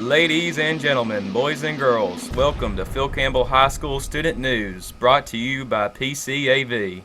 Ladies and gentlemen, boys and girls, welcome to Phil Campbell High School Student News, brought to you by PCAV.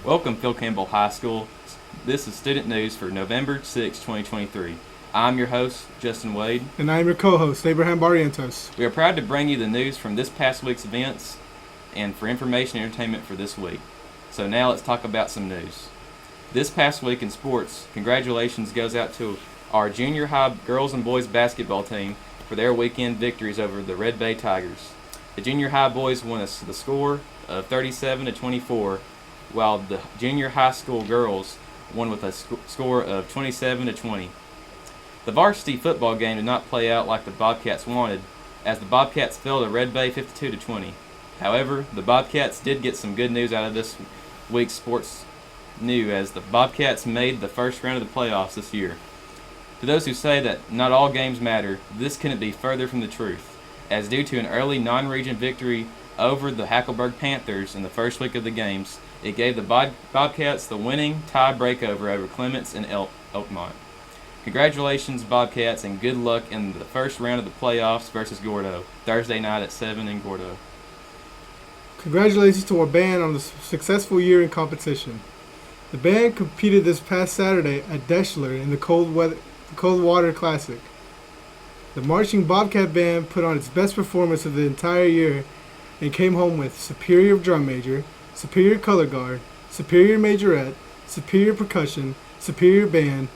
Welcome, Phil Campbell High School. This is Student News for November 6, 2023. I'm your host, Justin Wade. And I'm your co-host, Abraham Barrientos. We are proud to bring you the news from this past week's events and for information and entertainment for this week. So now let's talk about some news. This past week in sports, congratulations goes out to our junior high girls and boys basketball team for their weekend victories over the Red Bay Tigers. The junior high boys won the score of 37-24, while the junior high school girls won with a score of 27-20. The varsity football game did not play out like the Bobcats wanted, as the Bobcats fell to Red Bay 52-20. However, the Bobcats did get some good news out of this week's sports news, as the Bobcats made the first round of the playoffs this year. To those who say that not all games matter, this couldn't be further from the truth, as due to an early non-region victory over the Hackleburg Panthers in the first week of the games, it gave the Bobcats the winning tie breakover over Clements and Elkmont. Congratulations, Bobcats, and good luck in the first round of the playoffs versus Gordo, Thursday night at 7 in Gordo. Congratulations to our band on the successful year in competition. The band competed this past Saturday at Deschler in the Cold Water Classic. The marching Bobcat band put on its best performance of the entire year and came home with Superior Drum Major, Superior Color Guard, Superior Majorette, Superior Percussion, Superior Band,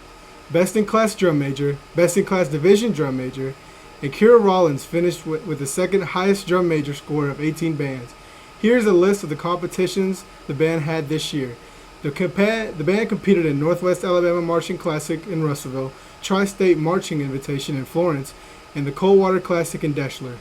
Best in Class Drum Major, Best in Class Division Drum Major, and Kira Rollins finished with the second highest drum major score of 18 bands. Here's a list of the competitions the band had this year. The band competed in Northwest Alabama Marching Classic in Russellville, Tri-State Marching Invitation in Florence, and the Coldwater Classic in Deschler.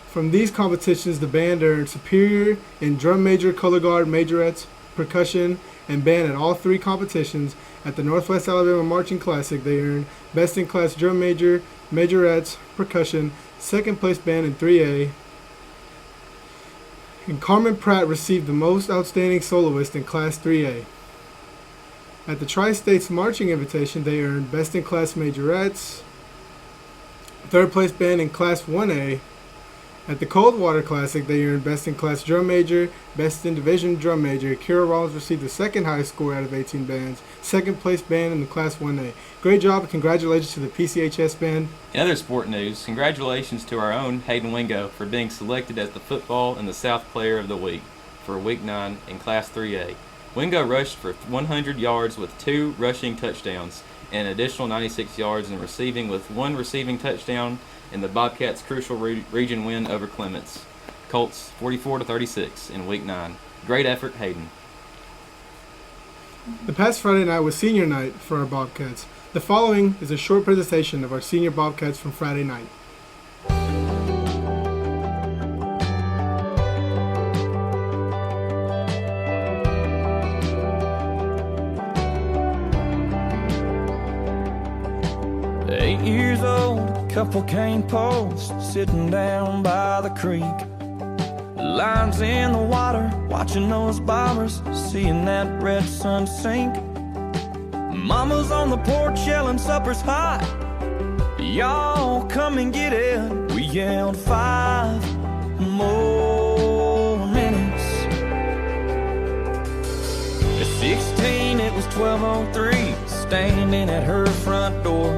From these competitions, the band earned Superior in Drum Major, Color Guard, Majorettes, Percussion, and Band at all three competitions. At the Northwest Alabama Marching Classic, they earned Best in Class Drum Major, Majorettes, Percussion, second place band in 3A. And Carmen Pratt received the most outstanding soloist in Class 3A. At the Tri-States Marching Invitation, they earned Best in Class Majorettes, third place band in Class 1A. At the Coldwater Classic, they earned Best in Class Drum Major, Best in Division Drum Major. Kira Rollins received the second highest score out of 18 bands, second place band in the Class 1A. Great job and congratulations to the PCHS band. In other sport news, congratulations to our own Hayden Wingo for being selected as the Football in the South Player of the Week for Week 9 in Class 3A. Wingo rushed for 100 yards with 2 rushing touchdowns and an additional 96 yards in receiving, with 1 receiving touchdown in the Bobcats' crucial region win over Clements. Colts 44-36 in Week 9. Great effort, Hayden. The past Friday night was senior night for our Bobcats. The following is a short presentation of our senior Bobcats from Friday night. 8 years old, couple cane posts sitting down by the creek. Lines in the water, watching those bombers, seeing that red sun sink. Mama's on the porch yelling supper's hot, y'all come and get it. We yelled 5 more minutes. At 16 it was 12:03, standing at her front door.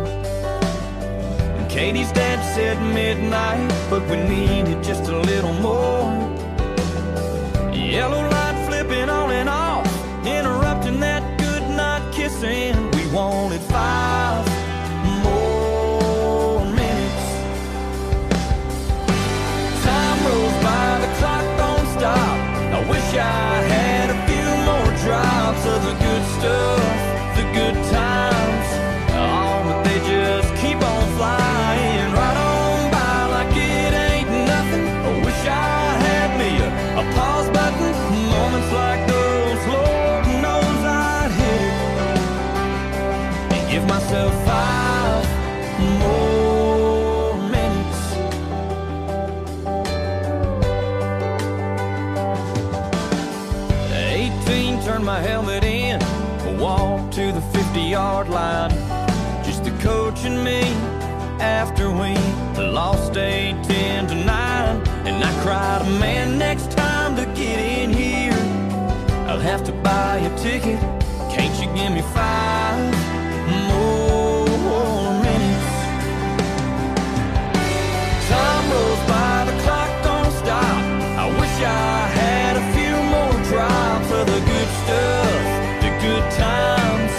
And Katie's dad said midnight, but we needed just a little more. Yellow light flipping on and off, interrupting that good night kissing. We wanted 5 more minutes. Time rolls by, the clock don't stop. I wish I had a few more drops of the good stuff, the good times. give myself 5 more minutes. 18, turn my helmet in, walk to the 50-yard line. Just the coach and me after we lost 8-10 to 9. And I cried, man, next time to get in here, I'll have to buy a ticket. Can't you give me 5 more minutes? Time rolls by, the clock don't stop. I wish I had a few more drops of the good stuff, the good times.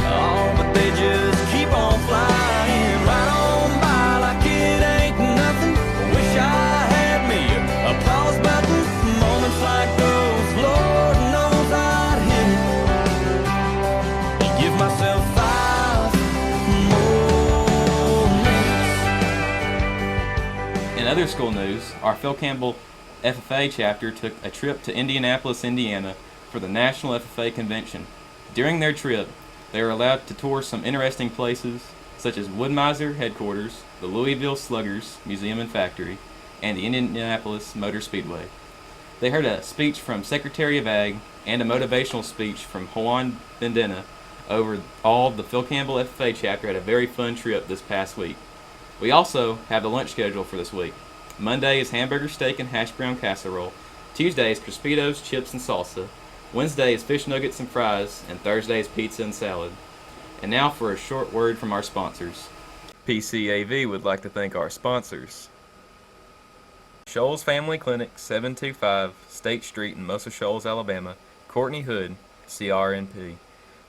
Oh, but they just keep on flying right on by like it ain't nothing. Wish I had me a pause button. Moments like those, Lord knows I'd hit it. Give myself 5 more minutes. In other school news, our Phil Campbell FFA chapter took a trip to Indianapolis, Indiana for the National FFA Convention. During their trip, they were allowed to tour some interesting places, such as Woodmiser headquarters, the Louisville Sluggers Museum and Factory, and the Indianapolis Motor Speedway. They heard a speech from Secretary of Ag and a motivational speech from Juan Bendena. Overall, the Phil Campbell FFA chapter had a very fun trip this past week. We also have the lunch schedule for this week. Monday is hamburger steak and hash brown casserole. Tuesday is Crispitos, chips, and salsa. Wednesday is fish nuggets and fries, and Thursday is pizza and salad. And now for a short word from our sponsors. PCAV would like to thank our sponsors. Shoals Family Clinic, 725 State Street in Muscle Shoals, Alabama. Courtney Hood, CRNP.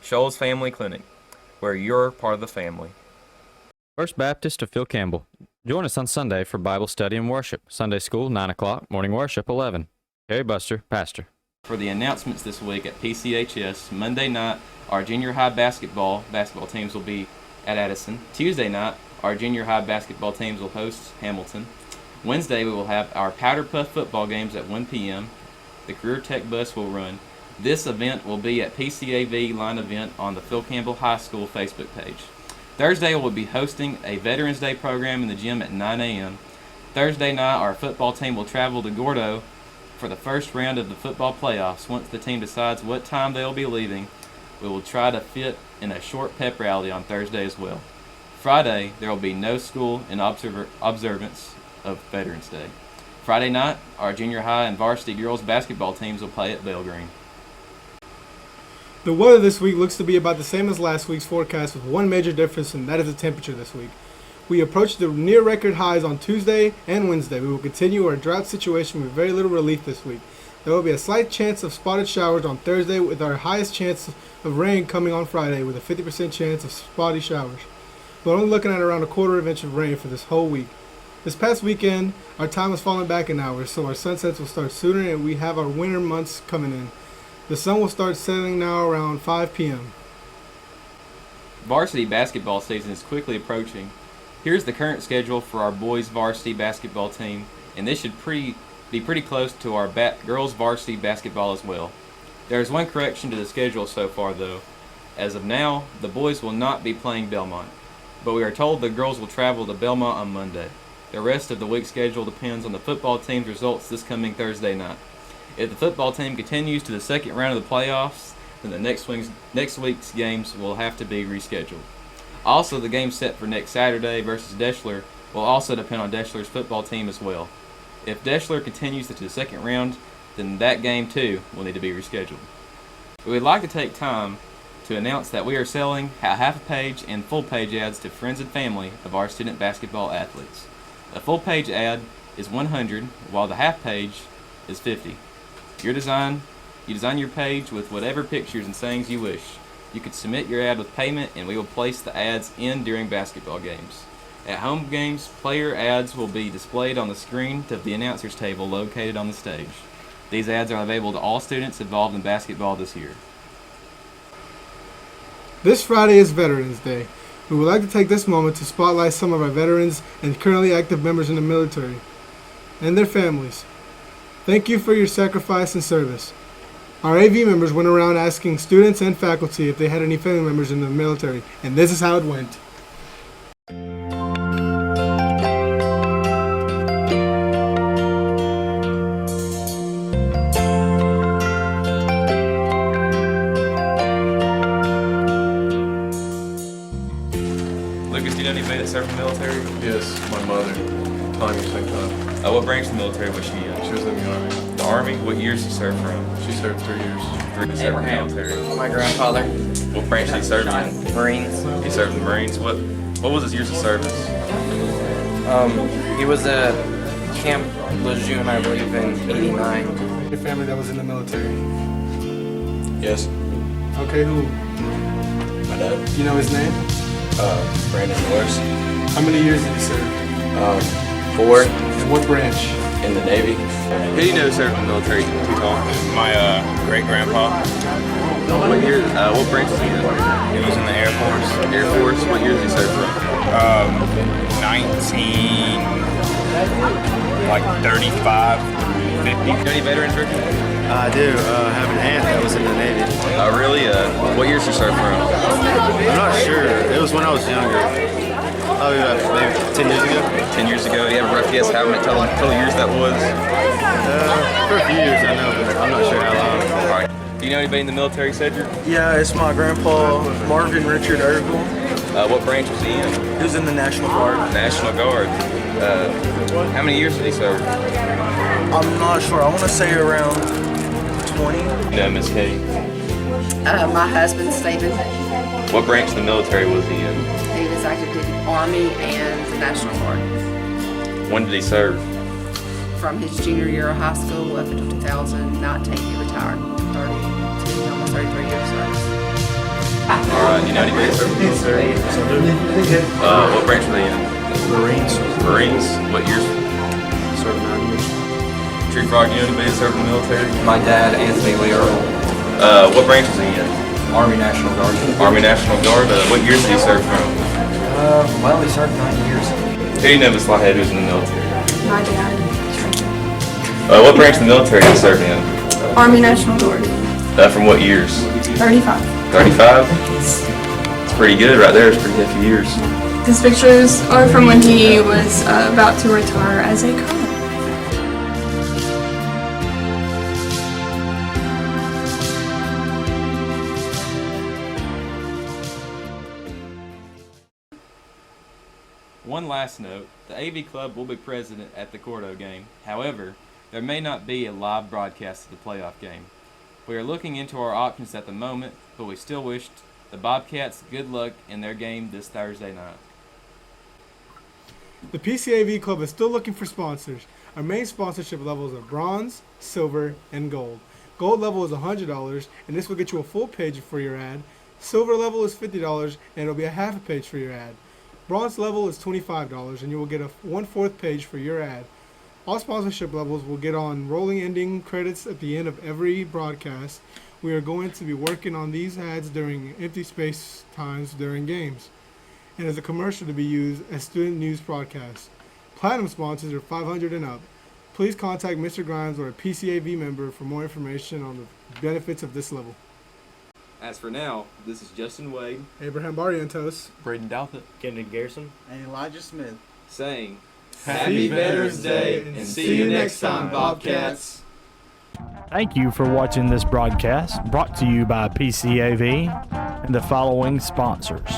Shoals Family Clinic, where you're part of the family. First Baptist of Phil Campbell. Join us on Sunday for Bible study and worship. Sunday school, 9 o'clock. Morning worship, 11. Harry Buster, pastor. For the announcements this week at PCHS, Monday night, our junior high basketball teams will be at Addison. Tuesday night, our junior high basketball teams will host Hamilton. Wednesday, we will have our Powder Puff football games at 1 p.m. The Career Tech bus will run. This event will be at PCAV line event on the Phil Campbell High School Facebook page. Thursday, we'll be hosting a Veterans Day program in the gym at 9 a.m. Thursday night, our football team will travel to Gordo for the first round of the football playoffs. Once the team decides what time they will be leaving, we will try to fit in a short pep rally on Thursday as well. Friday, there will be no school in observance of Veterans Day. Friday night, our junior high and varsity girls basketball teams will play at Bell Green. The weather this week looks to be about the same as last week's forecast, with one major difference, and that is the temperature this week. We approach the near record highs on Tuesday and Wednesday. We will continue our drought situation with very little relief this week. There will be a slight chance of spotted showers on Thursday, with our highest chance of rain coming on Friday with a 50% chance of spotty showers. We're only looking at around a quarter of an inch of rain for this whole week. This past weekend, our time has fallen back an hour, so our sunsets will start sooner and we have our winter months coming in. The sun will start setting now around 5 p.m. Varsity basketball season is quickly approaching. Here's the current schedule for our boys varsity basketball team, and this should be pretty close to our girls varsity basketball as well. There is one correction to the schedule so far though. As of now, the boys will not be playing Belmont, but we are told the girls will travel to Belmont on Monday. The rest of the week's schedule depends on the football team's results this coming Thursday night. If the football team continues to the second round of the playoffs, then the next week's games will have to be rescheduled. Also, the game set for next Saturday versus Deschler will also depend on Deschler's football team as well. If Deschler continues to the second round, then that game too will need to be rescheduled. We would like to take time to announce that we are selling half-page and full-page ads to friends and family of our student basketball athletes. A full-page ad is $100, while the half-page is $50. You design your page with whatever pictures and sayings you wish. You can submit your ad with payment, and we will place the ads in during basketball games. At home games, player ads will be displayed on the screen of the announcer's table located on the stage. These ads are available to all students involved in basketball this year. This Friday is Veterans Day. We would like to take this moment to spotlight some of our veterans and currently active members in the military and their families. Thank you for your sacrifice and service. Our AV members went around asking students and faculty if they had any family members in the military, and this is how it went. Lucas, do you know anybody that served in the military? Yes, my mother. Time at the same time. What branch of the military was she in? She was in the Army. The Army? What years did she serve from? She served 3 years. Abraham, Military. my grandfather. What branch did he serve in? Marines. He served in the Marines. What was his years of service? He was at Camp Lejeune, I believe, in '89. Your family that was in the military. Yes. Okay, who? My dad. Do you know his name? Brandon Morris. How many years did he serve? 4 And what branch? in the Navy. Who do you know served in the military? Too tall. My great-grandpa, What year? What branch was he in? he was in the Air Force. Air Force. What year did he serve from? 35, 50. Any veterans, Ricky? I do have an aunt that was in the Navy. Really? What years did she serve from? I'm not sure. It was when I was younger. Probably about maybe 10 years ago. 10 years ago. You have a rough guess how many total years that was? For a few years, I know, but I'm not sure how long. All right. Do you know anybody in the military, Cedric? Yeah, it's my grandpa, Marvin Richard Erville. What branch was he in? He was in the National Guard. National Guard. How many years did he serve? I'm not sure. I want to say around 20. No, Miss Katie. My husband's Stephen. What branch of the military was he in? He was active duty Army and the National Guard. When did he serve? From his junior year of high school up until 2019, he retired. 32, almost 33 years service. All right. You know anybody that served in the military? What branch were they in? Marines. Marines. What years? Served 9 years. Tree Frog. You know anybody that served in the military? My dad, Anthony Lee Earl, What branch was he in? Army National Guard. Army National Guard. What years did he serve from? Well, he served 9 years. Who do you know Miss Lawhead who's in the military? My dad. What branch of the military did he serve in? Army National Guard. From what years? 35. 35? It's pretty good right there. It's pretty hefty years. His pictures are from when he was about to retire as a colonel. One last note, the AV Club will be present at the Cordo game. However, there may not be a live broadcast of the playoff game. We are looking into our options at the moment, but we still wish the Bobcats good luck in their game this Thursday night. The PCAV Club is still looking for sponsors. Our main sponsorship levels are bronze, silver, and gold. Gold level is $100, and this will get you a full page for your ad. Silver level is $50, and it'll be a half a page for your ad. Bronze level is $25, and you will get a 1/4 page for your ad. All sponsorship levels will get on rolling ending credits at the end of every broadcast. We are going to be working on these ads during empty space times during games, and as a commercial to be used as student news broadcasts. Platinum sponsors are 500 and up. Please contact Mr. Grimes or a PCAV member for more information on the benefits of this level. As for now, this is Justin Wade Abraham Barrientos, Braden Douthit Kendon Garrison. And Elijah Smith. saying, Happy Veterans Day, and see you next time, Bobcats. Thank you for watching this broadcast brought to you by PCAV and the following sponsors.